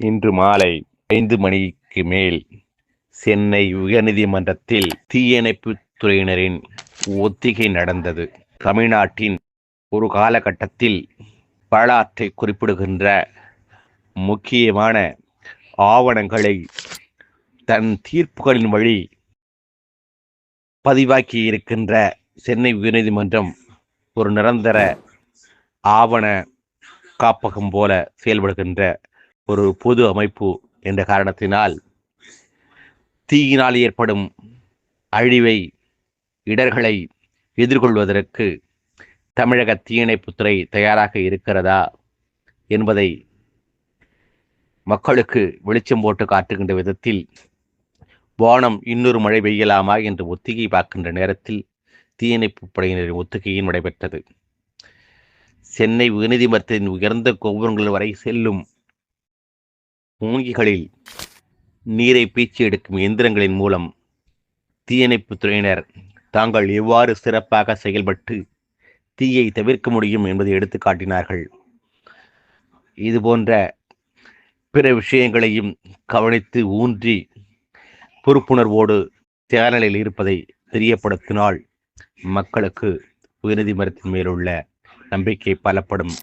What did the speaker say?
இன்று மாலை 5 மணிக்கு மேல் சென்னை உயர்நீதிமன்றத்தில் தீயணைப்புத் துறையினரின் ஒத்திகை நடந்தது. தமிழ்நாட்டின் ஒரு காலகட்டத்தில் வரலாற்றை குறிப்பிடுகின்ற முக்கியமான ஆவணங்களை தன் தீர்ப்புகளின் வழி பதிவாக்கி இருக்கின்ற சென்னை உயர்நீதிமன்றம் ஒரு நிரந்தர ஆவண காப்பகம் போல செயல்படுகின்ற ஒரு பொது அமைப்பு என்ற காரணத்தினால் தீயினால் ஏற்படும் அழிவை, இடர்களை எதிர்கொள்வதற்கு தமிழக தீயணைப்புத்துறை தயாராக இருக்கிறதா என்பதை மக்களுக்கு வெளிச்சம் போட்டு காட்டுகின்ற விதத்தில் வானம் இன்னொரு மழை பெய்யலாமா என்று ஒத்திகை பார்க்கின்ற நேரத்தில் தீயணைப்பு படையினரின் ஒத்திகையும் நடைபெற்றது. சென்னை உயர்நீதிமன்றத்தின் உயர்ந்த கோபுரங்கள் வரை செல்லும் மூங்கிகளில் நீரை பீச்சி எடுக்கும் இயந்திரங்களின் மூலம் தீயணைப்புத் துறையினர் தாங்கள் எவ்வாறு சிறப்பாக செயல்பட்டு தீயை தவிர்க்க முடியும் என்பதை எடுத்து காட்டினார்கள். இதுபோன்ற பிற விஷயங்களையும் கவனித்து ஊன்றி பொறுப்புணர்வோடு சேனலில் இருப்பதை தெரியப்படுத்தினால் மக்களுக்கு உயர்நீதிமன்றத்தின் மேலுள்ள நம்பிக்கை பலப்படும்.